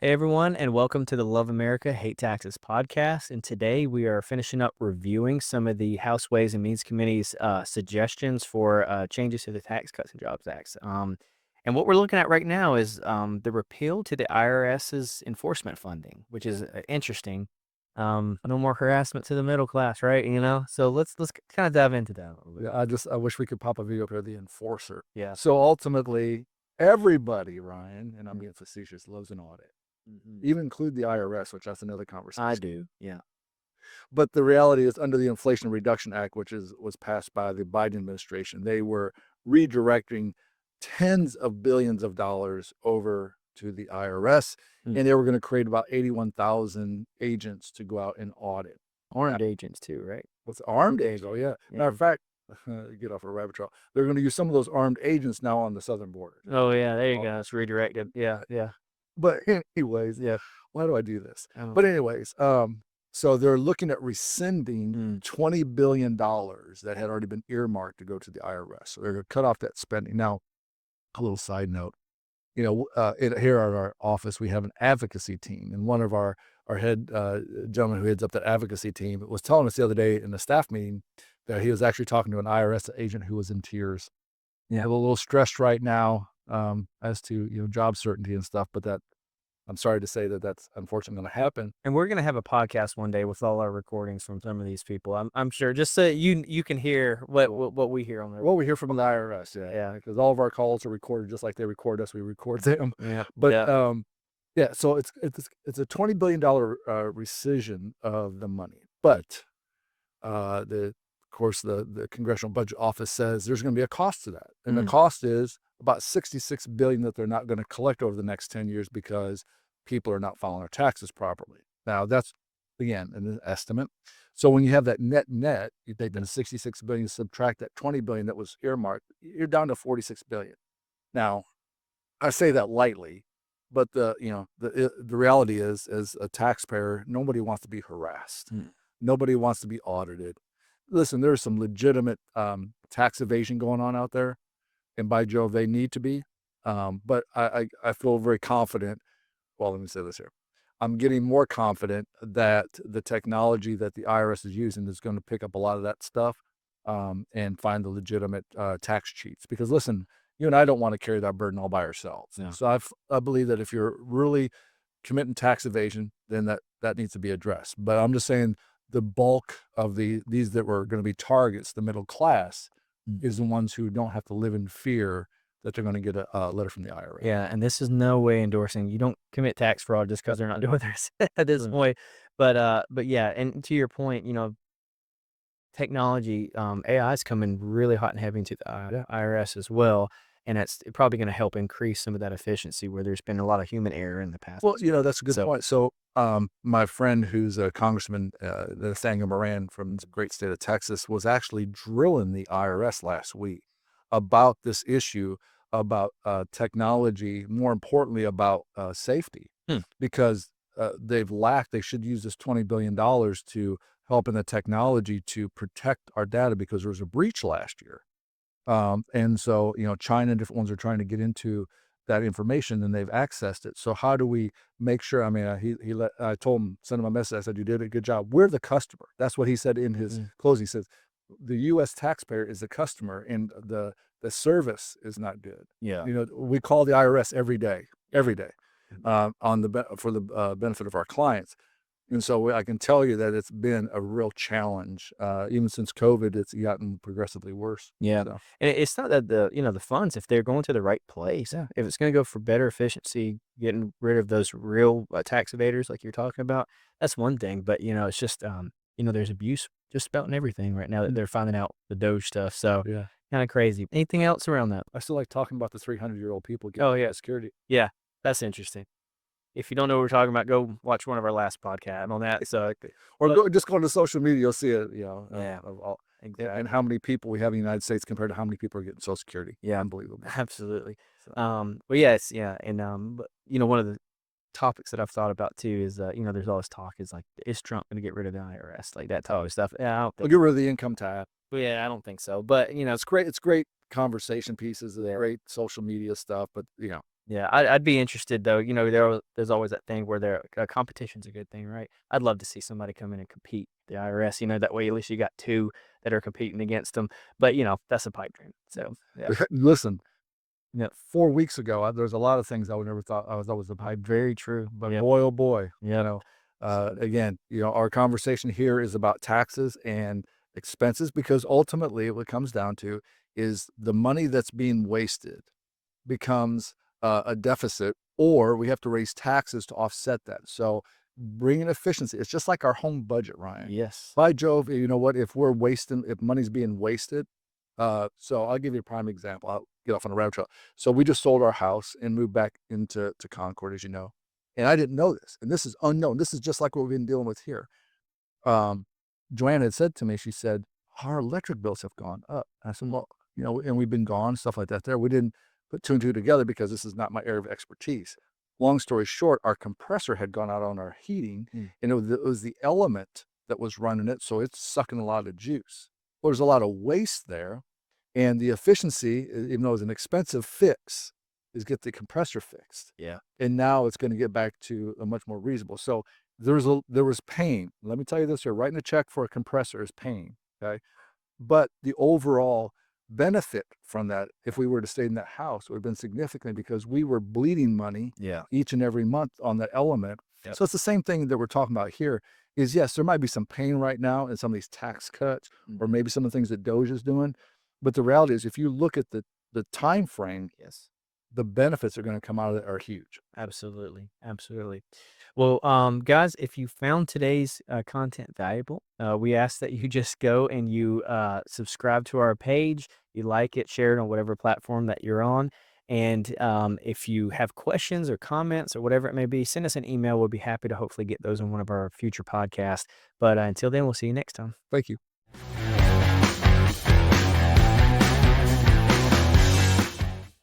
Hey everyone, and welcome to the Love America Hate Taxes podcast. And today we are finishing up reviewing some of the House Ways and Means Committee's suggestions for changes to the Tax Cuts and Jobs Act. And what we're looking at right now is the repeal to the IRS's enforcement funding, which is interesting. No more harassment to the middle class, right? So let's kind of dive into that a little bit. Yeah, I wish we could pop a video up here, the enforcer. Yeah. So ultimately, everybody, Ryan, and I'm being facetious, loves an audit. Even include the IRS, which that's another I conversation. do. Yeah. But the reality is, under the Inflation Reduction Act, which was passed by the Biden administration, they were redirecting tens of billions of dollars over to the IRS, and they were going to create about 81,000 agents to go out and audit. Armed agents too, right? What's armed agents? Oh yeah. Matter of fact, get off a rabbit trail. They're going to use some of those armed agents now on the southern border. Oh yeah, there you go. It's redirected. Yeah, yeah. But anyways, Yeah. why do I do this? Um, But anyways, so they're looking at rescinding $20 billion that had already been earmarked to go to the IRS. So they're going to cut off that spending. Now, a little side note, here at our office, we have an advocacy team, and one of our head gentleman who heads up that advocacy team was telling us the other day in the staff meeting that he was actually talking to an IRS agent who was in tears. Yeah, a little stressed right now as to job certainty and stuff, but that I'm sorry to say that that's unfortunately going to happen. and we're gonna have a podcast one day with all our recordings from some of these people. I'm sure, just so you can hear what we hear on there. Well, we hear from the IRS, Yeah. because all of our calls are recorded just like they record us. We record them, Yeah. but Yeah. yeah. So it's a $20 billion rescission of the money, but of course the Congressional Budget Office says there's going to be a cost to that, and the cost is about $66 billion that they're not going to collect over the next 10 years because people are not filing their taxes properly. Now that's again an estimate. So when you have that net, you take the 66 billion, subtract that 20 billion that was earmarked, you're down to 46 billion. Now I say that lightly, but the reality is, as a taxpayer, nobody wants to be harassed. Nobody wants to be audited. Listen, there's some legitimate tax evasion going on out there, and by Jove, they need to be. But I feel very confident. Well, let me say this here. I'm getting more confident that the technology that the IRS is using is going to pick up a lot of that stuff and find the legitimate tax cheats. Because listen, you and I don't want to carry that burden all by ourselves. Yeah. So I believe that if you're really committing tax evasion, then that needs to be addressed. But I'm just saying the bulk of these that were going to be targets, the middle class, is the ones who don't have to live in fear that they're going to get a letter from the IRS. Yeah, and this is no way endorsing. You don't commit tax fraud just because they're not doing theirs at this point. But yeah, and to your point, technology, AI is coming really hot and heavy into the IRS as well, and it's probably going to help increase some of that efficiency where there's been a lot of human error in the past. Well, that's a good point. So, my friend who's a congressman, Nathaniel Moran from the great state of Texas, was actually drilling the IRS last week about this issue, about technology, more importantly about safety, because they should use this $20 billion to help in the technology to protect our data because there was a breach last year. And so, China and different ones are trying to get into that information and they've accessed it. So how do we make sure? I mean, I told him, sent him a message. I said, you did a good job. We're the customer. That's what he said in his closing. He says, the U.S. taxpayer is the customer and the service is not good. Yeah. We call the IRS every day, for the benefit of our clients. And so I can tell you that it's been a real challenge. Even since COVID, it's gotten progressively worse. Yeah, So, and it's not that the funds, if they're going to the right place, if it's gonna go for better efficiency, getting rid of those real, tax evaders like you're talking about, that's one thing, but, it's just, there's abuse just about in everything right now that they're finding out the Doge stuff, so yeah. kinda crazy. Anything else around that? I still like talking about the 300-year-old people getting Oh, yeah. security. Yeah, that's interesting. If you don't know what we're talking about, go watch one of our last podcast on that, so Or just go into social media, you'll see it, yeah, of all, exactly. and how many people we have in the United States compared to how many people are getting Social Security. Yeah, Unbelievable. absolutely. So, But yes, yeah, and, but, one of the topics that I've thought about too is, there's all this talk is like, is Trump gonna get rid of the IRS? Like that type of stuff. Yeah, I don't we'll think. get rid of the income tax. Yeah, I don't think so. But It's great conversation pieces, great social media stuff, but Yeah, I'd be interested though. There's always that thing where competition's a good thing, right? I'd love to see somebody come in and compete the IRS. That way at least you got two that are competing against them. But that's a pipe dream. So yeah, Listen, yeah, 4 weeks ago, there's a lot of things I would never thought I was a pipe dream. very true. But Yep, boy, oh boy, yep, again, our conversation here is about taxes and expenses because ultimately what it comes down to is the money that's being wasted becomes a deficit, or we have to raise taxes to offset that. So bringing efficiency, it's just like our home budget, Ryan. yes, By Jove, you know what? If money's being wasted, so I'll give you a prime example. I'll get off on a rabbit trail. So we just sold our house and moved back into Concord, as you know. And I didn't know this. And this is unknown. This is just like what we've been dealing with here. Um, Joanne had said to me, she said, our electric bills have gone up. I said, well, and we've been gone, stuff like that there. We didn't put two and two together because this is not my area of expertise. Long story short, our compressor had gone out on our heating, mm, and it was the element that was running it. So it's sucking a lot of juice. Well, there's a lot of waste there. And the efficiency, even though it's an expensive fix, is get the compressor fixed. yeah, And now it's going to get back to a much more reasonable. So there was pain. Let me tell you this here, writing a check for a compressor is pain, okay? But the overall benefit from that, if we were to stay in that house, would have been significant because we were bleeding money yeah, each and every month on that element. yep, So it's the same thing that we're talking about here is yes, there might be some pain right now in some of these tax cuts or mhm, maybe some of the things that Doge is doing. But the reality is if you look at the time frame, yes. the benefits are going to come out of it are huge. Absolutely, absolutely. Well, guys, if you found today's content valuable, we ask that you just go and you subscribe to our page, you like it, share it on whatever platform that you're on. And if you have questions or comments or whatever it may be, send us an email. We'll be happy to hopefully get those on one of our future podcasts. But until then, we'll see you next time. Thank you.